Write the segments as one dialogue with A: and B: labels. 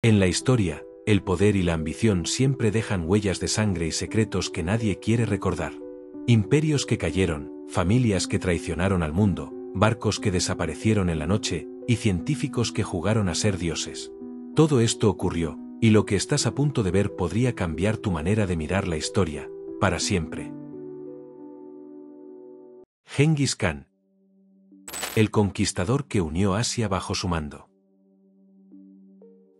A: En la historia, el poder y la ambición siempre dejan huellas de sangre y secretos que nadie quiere recordar. Imperios que cayeron, familias que traicionaron al mundo, barcos que desaparecieron en la noche, y científicos que jugaron a ser dioses. Todo esto ocurrió, y lo que estás a punto de ver podría cambiar tu manera de mirar la historia, para siempre. Gengis Khan. El conquistador que unió Asia bajo su mando.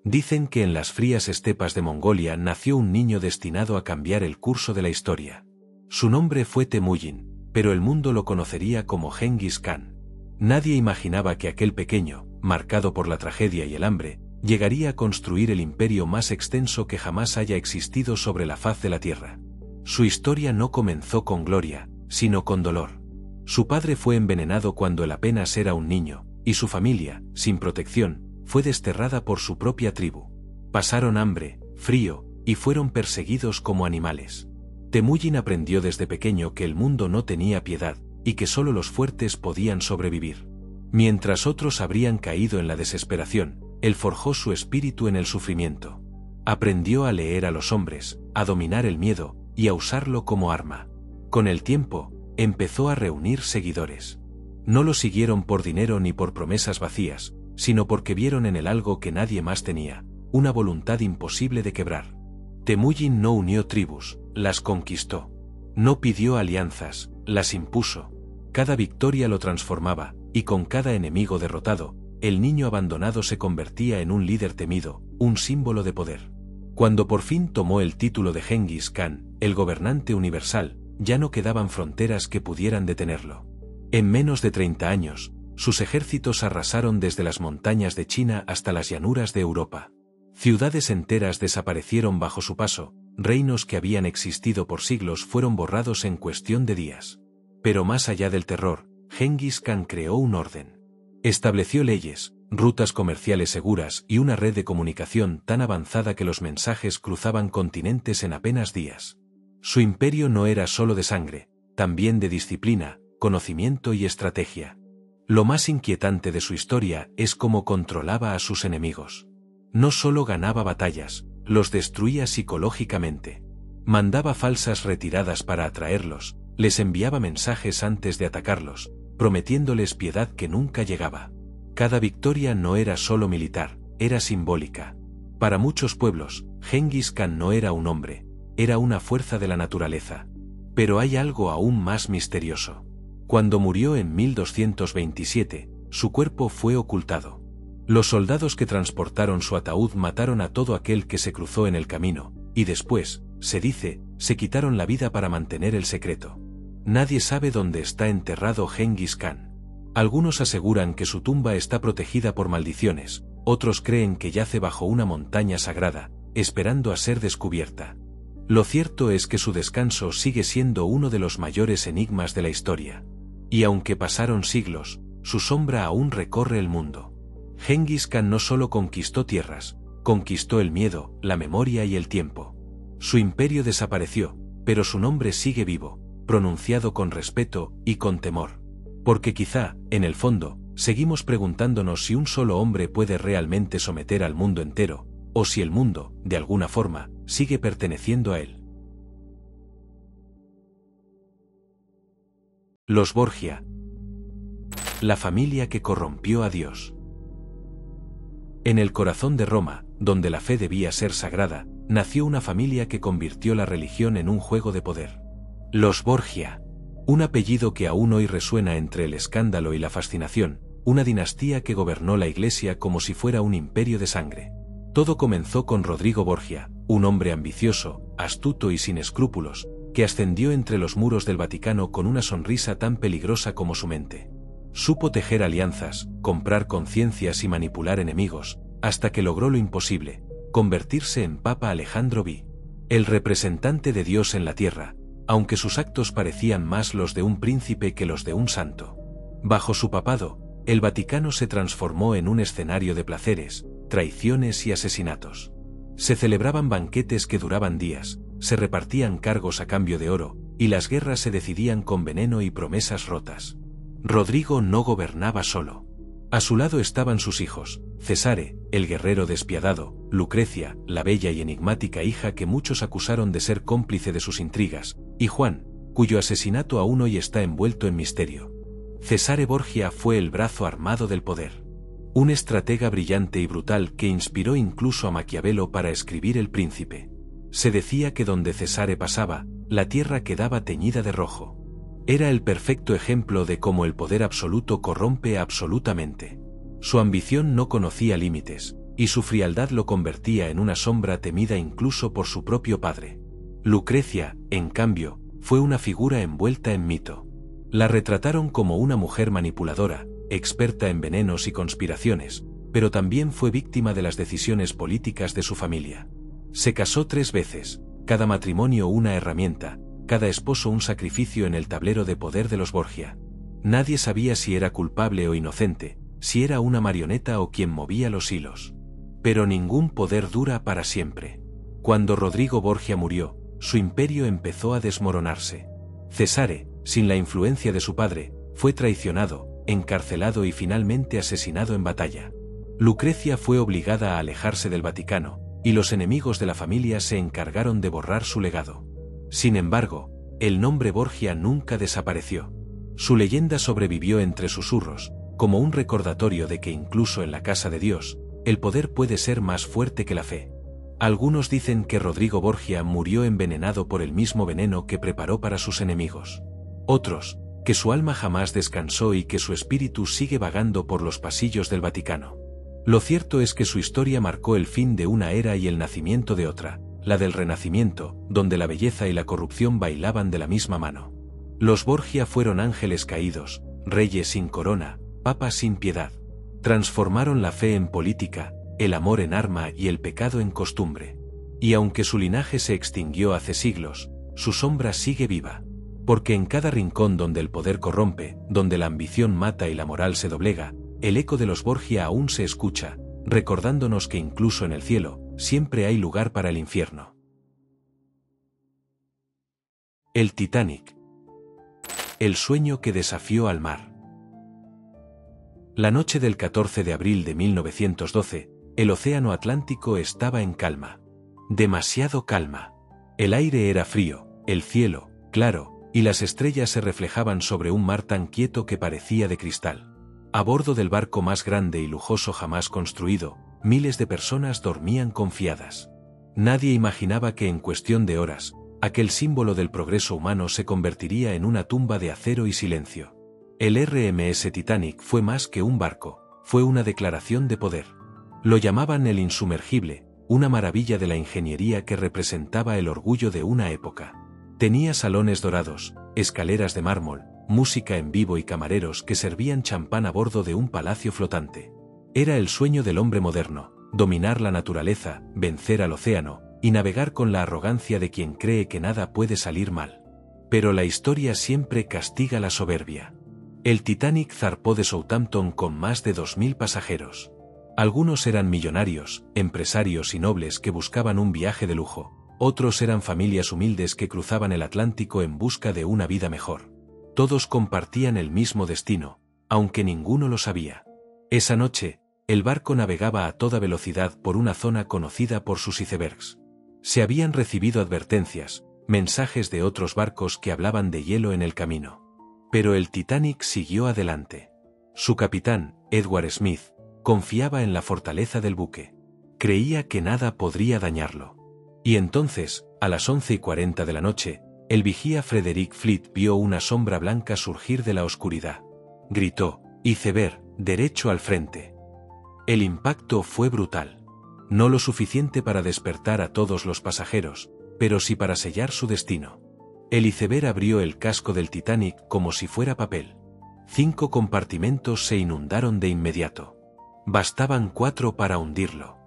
A: Dicen que en las frías estepas de Mongolia nació un niño destinado a cambiar el curso de la historia. Su nombre fue Temujin, pero el mundo lo conocería como Gengis Khan. Nadie imaginaba que aquel pequeño, marcado por la tragedia y el hambre, llegaría a construir el imperio más extenso que jamás haya existido sobre la faz de la tierra. Su historia no comenzó con gloria, sino con dolor. Su padre fue envenenado cuando él apenas era un niño, y su familia, sin protección, fue desterrada por su propia tribu. Pasaron hambre, frío, y fueron perseguidos como animales. Temujin aprendió desde pequeño que el mundo no tenía piedad, y que solo los fuertes podían sobrevivir. Mientras otros habrían caído en la desesperación, él forjó su espíritu en el sufrimiento. Aprendió a leer a los hombres, a dominar el miedo, y a usarlo como arma. Con el tiempo, empezó a reunir seguidores. No lo siguieron por dinero ni por promesas vacías, sino porque vieron en él algo que nadie más tenía, una voluntad imposible de quebrar. Temujin no unió tribus, las conquistó. No pidió alianzas, las impuso. Cada victoria lo transformaba, y con cada enemigo derrotado, el niño abandonado se convertía en un líder temido, un símbolo de poder. Cuando por fin tomó el título de Gengis Khan, el gobernante universal, ya no quedaban fronteras que pudieran detenerlo. En menos de 30 años, sus ejércitos arrasaron desde las montañas de China hasta las llanuras de Europa. Ciudades enteras desaparecieron bajo su paso, reinos que habían existido por siglos fueron borrados en cuestión de días. Pero más allá del terror, Gengis Khan creó un orden. Estableció leyes, rutas comerciales seguras y una red de comunicación tan avanzada que los mensajes cruzaban continentes en apenas días. Su imperio no era solo de sangre, también de disciplina, conocimiento y estrategia. Lo más inquietante de su historia es cómo controlaba a sus enemigos. No solo ganaba batallas, los destruía psicológicamente. Mandaba falsas retiradas para atraerlos, les enviaba mensajes antes de atacarlos, prometiéndoles piedad que nunca llegaba. Cada victoria no era solo militar, era simbólica. Para muchos pueblos, Gengis Khan no era un hombre, era una fuerza de la naturaleza. Pero hay algo aún más misterioso. Cuando murió en 1227, su cuerpo fue ocultado. Los soldados que transportaron su ataúd mataron a todo aquel que se cruzó en el camino, y después, se dice, se quitaron la vida para mantener el secreto. Nadie sabe dónde está enterrado Gengis Khan. Algunos aseguran que su tumba está protegida por maldiciones, otros creen que yace bajo una montaña sagrada, esperando a ser descubierta. Lo cierto es que su descanso sigue siendo uno de los mayores enigmas de la historia. Y aunque pasaron siglos, su sombra aún recorre el mundo. Gengis Khan no solo conquistó tierras, conquistó el miedo, la memoria y el tiempo. Su imperio desapareció, pero su nombre sigue vivo, pronunciado con respeto y con temor. Porque quizá, en el fondo, seguimos preguntándonos si un solo hombre puede realmente someter al mundo entero, o si el mundo, de alguna forma, sigue perteneciendo a él. Los Borgia. La familia que corrompió a Dios. En el corazón de Roma, donde la fe debía ser sagrada, nació una familia que convirtió la religión en un juego de poder. Los Borgia. Un apellido que aún hoy resuena entre el escándalo y la fascinación, una dinastía que gobernó la Iglesia como si fuera un imperio de sangre. Todo comenzó con Rodrigo Borgia, un hombre ambicioso, astuto y sin escrúpulos, que ascendió entre los muros del Vaticano con una sonrisa tan peligrosa como su mente. Supo tejer alianzas, comprar conciencias y manipular enemigos, hasta que logró lo imposible, convertirse en Papa Alejandro V, el representante de Dios en la tierra, aunque sus actos parecían más los de un príncipe que los de un santo. Bajo su papado, el Vaticano se transformó en un escenario de placeres, traiciones y asesinatos. Se celebraban banquetes que duraban días, se repartían cargos a cambio de oro, y las guerras se decidían con veneno y promesas rotas. Rodrigo no gobernaba solo. A su lado estaban sus hijos, Cesare, el guerrero despiadado, Lucrecia, la bella y enigmática hija que muchos acusaron de ser cómplice de sus intrigas, y Juan, cuyo asesinato aún hoy está envuelto en misterio. Cesare Borgia fue el brazo armado del poder. Un estratega brillante y brutal que inspiró incluso a Maquiavelo para escribir El Príncipe. Se decía que donde Cesare pasaba, la tierra quedaba teñida de rojo. Era el perfecto ejemplo de cómo el poder absoluto corrompe absolutamente. Su ambición no conocía límites, y su frialdad lo convertía en una sombra temida incluso por su propio padre. Lucrecia, en cambio, fue una figura envuelta en mito. La retrataron como una mujer manipuladora, experta en venenos y conspiraciones, pero también fue víctima de las decisiones políticas de su familia. Se casó 3 veces, cada matrimonio una herramienta, cada esposo un sacrificio en el tablero de poder de los Borgia. Nadie sabía si era culpable o inocente, si era una marioneta o quien movía los hilos. Pero ningún poder dura para siempre. Cuando Rodrigo Borgia murió, su imperio empezó a desmoronarse. Cesare, sin la influencia de su padre, fue traicionado, encarcelado y finalmente asesinado en batalla. Lucrecia fue obligada a alejarse del Vaticano, y los enemigos de la familia se encargaron de borrar su legado. Sin embargo, el nombre Borgia nunca desapareció. Su leyenda sobrevivió entre susurros, como un recordatorio de que incluso en la casa de Dios, el poder puede ser más fuerte que la fe. Algunos dicen que Rodrigo Borgia murió envenenado por el mismo veneno que preparó para sus enemigos. Otros, que su alma jamás descansó y que su espíritu sigue vagando por los pasillos del Vaticano. Lo cierto es que su historia marcó el fin de una era y el nacimiento de otra, la del Renacimiento, donde la belleza y la corrupción bailaban de la misma mano. Los Borgia fueron ángeles caídos, reyes sin corona, papas sin piedad. Transformaron la fe en política, el amor en arma y el pecado en costumbre. Y aunque su linaje se extinguió hace siglos, su sombra sigue viva. Porque en cada rincón donde el poder corrompe, donde la ambición mata y la moral se doblega, el eco de los Borgia aún se escucha, recordándonos que incluso en el cielo, siempre hay lugar para el infierno. El Titanic. El sueño que desafió al mar. La noche del 14 de abril de 1912, el océano Atlántico estaba en calma. Demasiado calma. El aire era frío, el cielo, claro, y las estrellas se reflejaban sobre un mar tan quieto que parecía de cristal. A bordo del barco más grande y lujoso jamás construido, miles de personas dormían confiadas. Nadie imaginaba que en cuestión de horas, aquel símbolo del progreso humano se convertiría en una tumba de acero y silencio. El RMS Titanic fue más que un barco, fue una declaración de poder. Lo llamaban el insumergible, una maravilla de la ingeniería que representaba el orgullo de una época. Tenía salones dorados, escaleras de mármol, música en vivo y camareros que servían champán a bordo de un palacio flotante. Era el sueño del hombre moderno, dominar la naturaleza, vencer al océano, y navegar con la arrogancia de quien cree que nada puede salir mal. Pero la historia siempre castiga la soberbia. El Titanic zarpó de Southampton con más de 2000 pasajeros. Algunos eran millonarios, empresarios y nobles que buscaban un viaje de lujo. Otros eran familias humildes que cruzaban el Atlántico en busca de una vida mejor. Todos compartían el mismo destino, aunque ninguno lo sabía. Esa noche, el barco navegaba a toda velocidad por una zona conocida por sus icebergs. Se habían recibido advertencias, mensajes de otros barcos que hablaban de hielo en el camino. Pero el Titanic siguió adelante. Su capitán, Edward Smith, confiaba en la fortaleza del buque. Creía que nada podría dañarlo. Y entonces, a las 11:40 de la noche, el vigía Frederick Fleet vio una sombra blanca surgir de la oscuridad. Gritó: «Iceberg, derecho al frente». El impacto fue brutal. No lo suficiente para despertar a todos los pasajeros, pero sí para sellar su destino. El iceberg abrió el casco del Titanic como si fuera papel. 5 compartimentos se inundaron de inmediato. Bastaban 4 para hundirlo.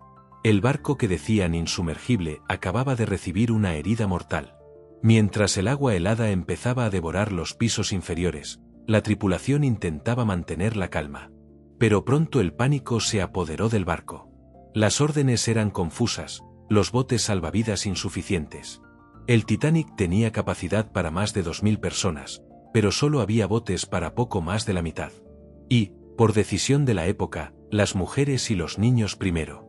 A: El barco que decían insumergible acababa de recibir una herida mortal. Mientras el agua helada empezaba a devorar los pisos inferiores, la tripulación intentaba mantener la calma. Pero pronto el pánico se apoderó del barco. Las órdenes eran confusas, los botes salvavidas insuficientes. El Titanic tenía capacidad para más de 2000 personas, pero solo había botes para poco más de la mitad. Y, Por decisión de la época, las mujeres y los niños primero.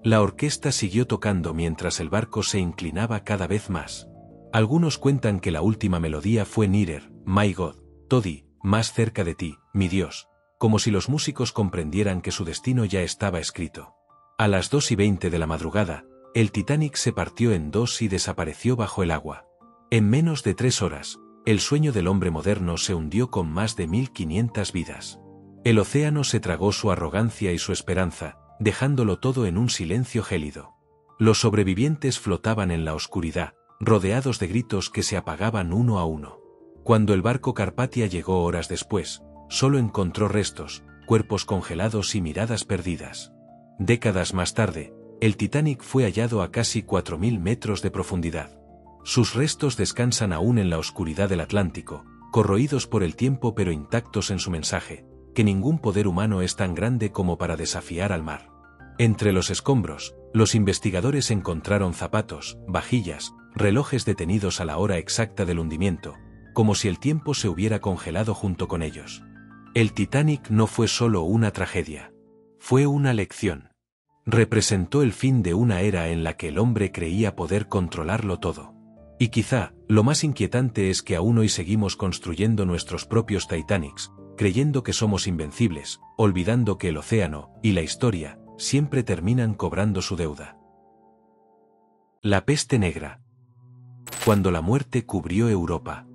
A: La orquesta siguió tocando mientras el barco se inclinaba cada vez más. Algunos cuentan que la última melodía fue Nearer, My God, Toddy, más cerca de ti, mi Dios, como si los músicos comprendieran que su destino ya estaba escrito. A las 2:20 de la madrugada, el Titanic se partió en dos y desapareció bajo el agua. En menos de 3 horas, el sueño del hombre moderno se hundió con más de 1500 vidas. El océano se tragó su arrogancia y su esperanza, dejándolo todo en un silencio gélido. Los sobrevivientes flotaban en la oscuridad, rodeados de gritos que se apagaban uno a uno. Cuando el barco Carpathia llegó horas después, solo encontró restos, cuerpos congelados y miradas perdidas. Décadas más tarde, el Titanic fue hallado a casi 4000 metros de profundidad. Sus restos descansan aún en la oscuridad del Atlántico, corroídos por el tiempo pero intactos en su mensaje, que ningún poder humano es tan grande como para desafiar al mar. Entre los escombros, los investigadores encontraron zapatos, vajillas, relojes detenidos a la hora exacta del hundimiento, como si el tiempo se hubiera congelado junto con ellos. El Titanic no fue solo una tragedia. Fue una lección. Representó el fin de una era en la que el hombre creía poder controlarlo todo. Y quizá, lo más inquietante es que aún hoy seguimos construyendo nuestros propios Titanics, creyendo que somos invencibles, olvidando que el océano y la historia siempre terminan cobrando su deuda. La peste negra. Cuando la muerte cubrió Europa.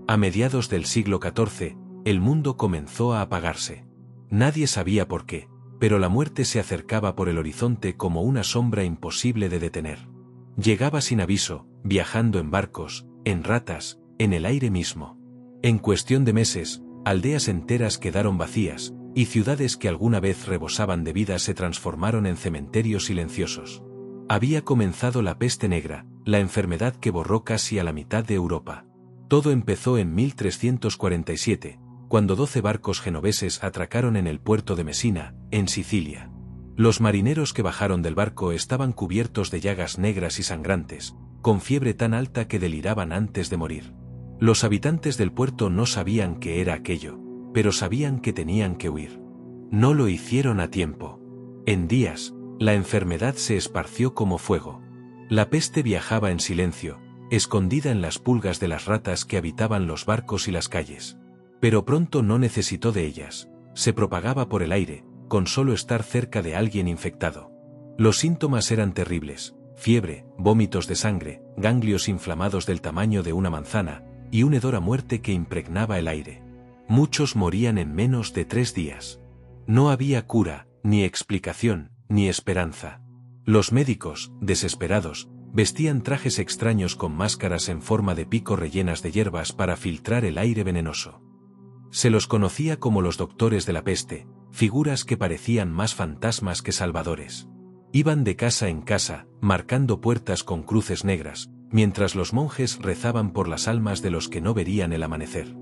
A: A mediados del siglo XIV, el mundo comenzó a apagarse. Nadie sabía por qué, pero la muerte se acercaba por el horizonte como una sombra imposible de detener. Llegaba sin aviso, viajando en barcos, en ratas, en el aire mismo. En cuestión de meses, aldeas enteras quedaron vacías, y ciudades que alguna vez rebosaban de vida se transformaron en cementerios silenciosos. Había comenzado la peste negra, la enfermedad que borró casi a la mitad de Europa. Todo empezó en 1347, cuando 12 barcos genoveses atracaron en el puerto de Messina, en Sicilia. Los marineros que bajaron del barco estaban cubiertos de llagas negras y sangrantes, con fiebre tan alta que deliraban antes de morir. Los habitantes del puerto no sabían qué era aquello, pero sabían que tenían que huir. No lo hicieron a tiempo. En días, la enfermedad se esparció como fuego. La peste viajaba en silencio, escondida en las pulgas de las ratas que habitaban los barcos y las calles. Pero pronto no necesitó de ellas, se propagaba por el aire, con solo estar cerca de alguien infectado. Los síntomas eran terribles: fiebre, vómitos de sangre, ganglios inflamados del tamaño de una manzana, y un hedor a muerte que impregnaba el aire. Muchos morían en menos de 3 días. No había cura, ni explicación, ni esperanza. Los médicos, desesperados, vestían trajes extraños con máscaras en forma de pico rellenas de hierbas para filtrar el aire venenoso. Se los conocía como los doctores de la peste, figuras que parecían más fantasmas que salvadores. Iban de casa en casa, marcando puertas con cruces negras, mientras los monjes rezaban por las almas de los que no verían el amanecer.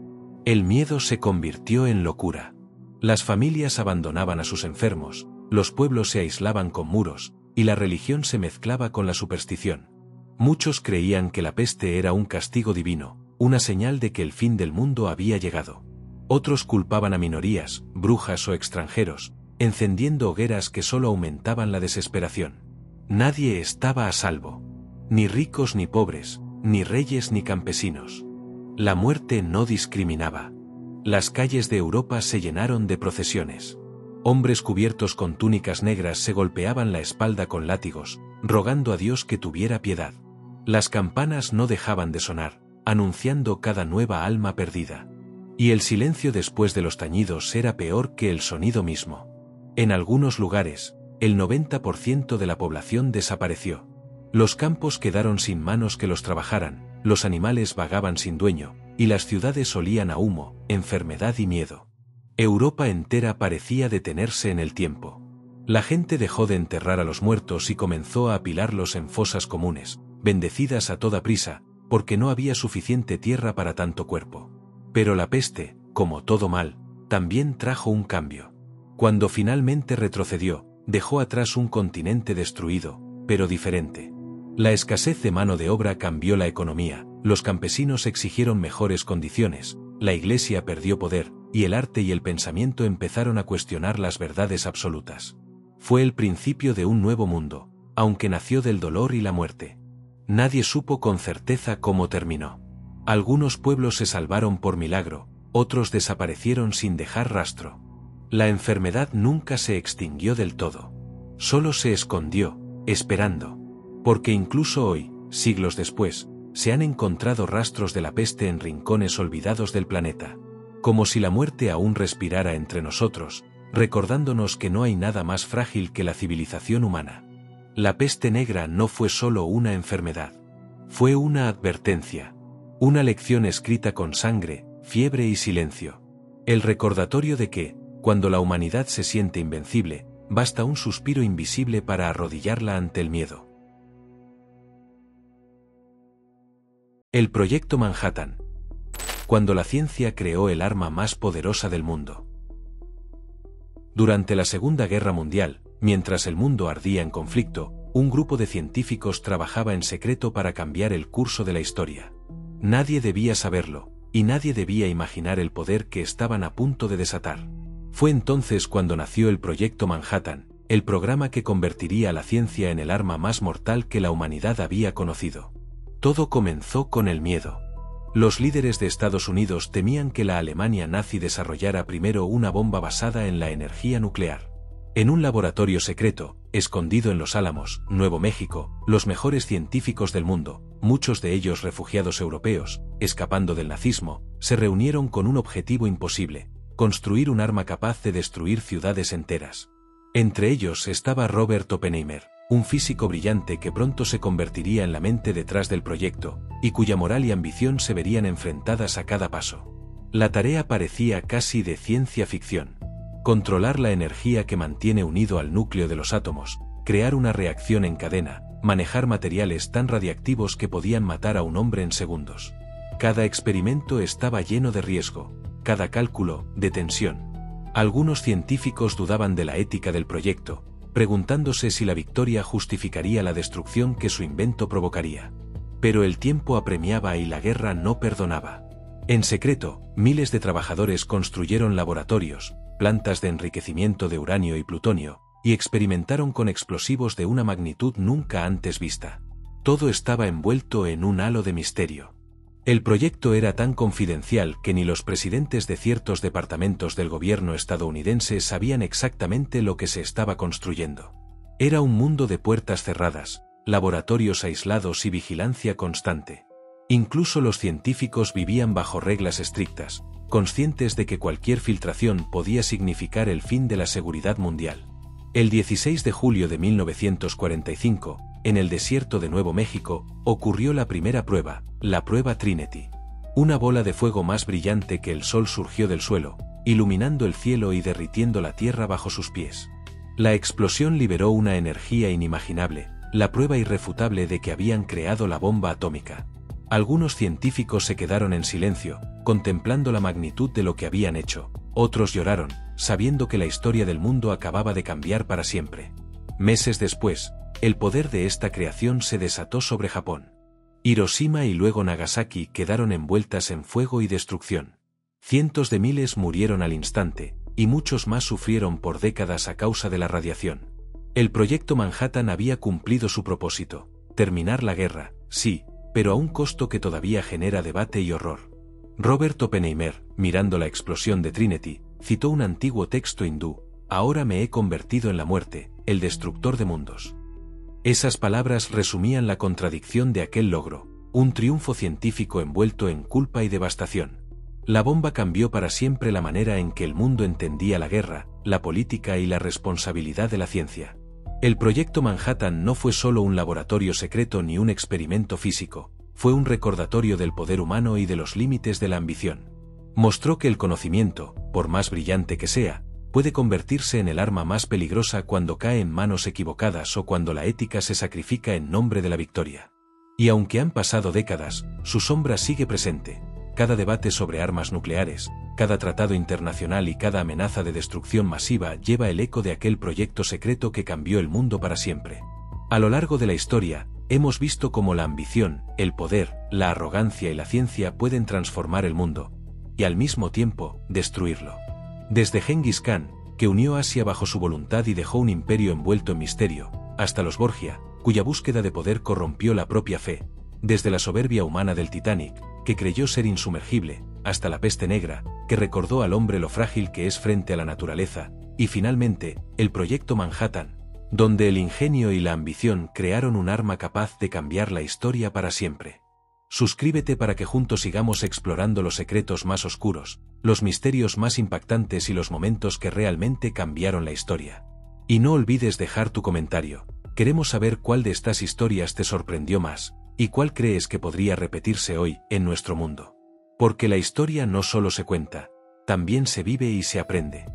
A: El miedo se convirtió en locura. Las familias abandonaban a sus enfermos, los pueblos se aislaban con muros, y la religión se mezclaba con la superstición. Muchos creían que la peste era un castigo divino, una señal de que el fin del mundo había llegado. Otros culpaban a minorías, brujas o extranjeros, encendiendo hogueras que solo aumentaban la desesperación. Nadie estaba a salvo. Ni ricos ni pobres, ni reyes ni campesinos. La muerte no discriminaba. Las calles de Europa se llenaron de procesiones. Hombres cubiertos con túnicas negras se golpeaban la espalda con látigos, rogando a Dios que tuviera piedad. Las campanas no dejaban de sonar, anunciando cada nueva alma perdida. Y el silencio después de los tañidos era peor que el sonido mismo. En algunos lugares, el 90% de la población desapareció. Los campos quedaron sin manos que los trabajaran, los animales vagaban sin dueño, y las ciudades olían a humo, enfermedad y miedo. Europa entera parecía detenerse en el tiempo. La gente dejó de enterrar a los muertos y comenzó a apilarlos en fosas comunes, bendecidas a toda prisa, porque no había suficiente tierra para tanto cuerpo. Pero la peste, como todo mal, también trajo un cambio. Cuando finalmente retrocedió, dejó atrás un continente destruido, pero diferente. La escasez de mano de obra cambió la economía, los campesinos exigieron mejores condiciones, la Iglesia perdió poder, y el arte y el pensamiento empezaron a cuestionar las verdades absolutas. Fue el principio de un nuevo mundo, aunque nació del dolor y la muerte. Nadie supo con certeza cómo terminó. Algunos pueblos se salvaron por milagro, otros desaparecieron sin dejar rastro. La enfermedad nunca se extinguió del todo. Solo se escondió, esperando. Porque incluso hoy, siglos después, se han encontrado rastros de la peste en rincones olvidados del planeta. Como si la muerte aún respirara entre nosotros, recordándonos que no hay nada más frágil que la civilización humana. La peste negra no fue solo una enfermedad. Fue una advertencia. Una lección escrita con sangre, fiebre y silencio. El recordatorio de que, cuando la humanidad se siente invencible, basta un suspiro invisible para arrodillarla ante el miedo. El Proyecto Manhattan. Cuando la ciencia creó el arma más poderosa del mundo. Durante la Segunda Guerra Mundial, mientras el mundo ardía en conflicto, un grupo de científicos trabajaba en secreto para cambiar el curso de la historia. Nadie debía saberlo, y nadie debía imaginar el poder que estaban a punto de desatar. Fue entonces cuando nació el Proyecto Manhattan, el programa que convertiría a la ciencia en el arma más mortal que la humanidad había conocido. Todo comenzó con el miedo. Los líderes de Estados Unidos temían que la Alemania nazi desarrollara primero una bomba basada en la energía nuclear. En un laboratorio secreto, escondido en Los Álamos, Nuevo México, los mejores científicos del mundo, muchos de ellos refugiados europeos, escapando del nazismo, se reunieron con un objetivo imposible: construir un arma capaz de destruir ciudades enteras. Entre ellos estaba Robert Oppenheimer, un físico brillante que pronto se convertiría en la mente detrás del proyecto, y cuya moral y ambición se verían enfrentadas a cada paso. La tarea parecía casi de ciencia ficción. Controlar la energía que mantiene unido al núcleo de los átomos, crear una reacción en cadena, manejar materiales tan radiactivos que podían matar a un hombre en segundos. Cada experimento estaba lleno de riesgo, cada cálculo, de tensión. Algunos científicos dudaban de la ética del proyecto, preguntándose si la victoria justificaría la destrucción que su invento provocaría. Pero el tiempo apremiaba y la guerra no perdonaba. En secreto, miles de trabajadores construyeron laboratorios, plantas de enriquecimiento de uranio y plutonio, y experimentaron con explosivos de una magnitud nunca antes vista. Todo estaba envuelto en un halo de misterio. El proyecto era tan confidencial que ni los presidentes de ciertos departamentos del gobierno estadounidense sabían exactamente lo que se estaba construyendo. Era un mundo de puertas cerradas, laboratorios aislados y vigilancia constante. Incluso los científicos vivían bajo reglas estrictas, conscientes de que cualquier filtración podía significar el fin de la seguridad mundial. El 16 de julio de 1945, en el desierto de Nuevo México, ocurrió la primera prueba, la prueba Trinity. Una bola de fuego más brillante que el sol surgió del suelo, iluminando el cielo y derritiendo la tierra bajo sus pies. La explosión liberó una energía inimaginable, la prueba irrefutable de que habían creado la bomba atómica. Algunos científicos se quedaron en silencio, contemplando la magnitud de lo que habían hecho. Otros lloraron, sabiendo que la historia del mundo acababa de cambiar para siempre. Meses después, el poder de esta creación se desató sobre Japón. Hiroshima y luego Nagasaki quedaron envueltas en fuego y destrucción. Cientos de miles murieron al instante, y muchos más sufrieron por décadas a causa de la radiación. El Proyecto Manhattan había cumplido su propósito: terminar la guerra, sí, pero a un costo que todavía genera debate y horror. Robert Oppenheimer, mirando la explosión de Trinity, citó un antiguo texto hindú: «Ahora me he convertido en la muerte, el destructor de mundos». Esas palabras resumían la contradicción de aquel logro, un triunfo científico envuelto en culpa y devastación. La bomba cambió para siempre la manera en que el mundo entendía la guerra, la política y la responsabilidad de la ciencia. El Proyecto Manhattan no fue solo un laboratorio secreto ni un experimento físico, fue un recordatorio del poder humano y de los límites de la ambición. Mostró que el conocimiento, por más brillante que sea, puede convertirse en el arma más peligrosa cuando cae en manos equivocadas o cuando la ética se sacrifica en nombre de la victoria. Y aunque han pasado décadas, su sombra sigue presente. Cada debate sobre armas nucleares, cada tratado internacional y cada amenaza de destrucción masiva lleva el eco de aquel proyecto secreto que cambió el mundo para siempre. A lo largo de la historia, hemos visto cómo la ambición, el poder, la arrogancia y la ciencia pueden transformar el mundo. y al mismo tiempo, destruirlo. Desde Gengis Khan, que unió Asia bajo su voluntad y dejó un imperio envuelto en misterio, hasta los Borgia, cuya búsqueda de poder corrompió la propia fe, desde la soberbia humana del Titanic, que creyó ser insumergible, hasta la peste negra, que recordó al hombre lo frágil que es frente a la naturaleza, y finalmente, el Proyecto Manhattan, donde el ingenio y la ambición crearon un arma capaz de cambiar la historia para siempre. Suscríbete para que juntos sigamos explorando los secretos más oscuros, los misterios más impactantes y los momentos que realmente cambiaron la historia. Y no olvides dejar tu comentario. Queremos saber cuál de estas historias te sorprendió más, y cuál crees que podría repetirse hoy en nuestro mundo. Porque la historia no solo se cuenta, también se vive y se aprende.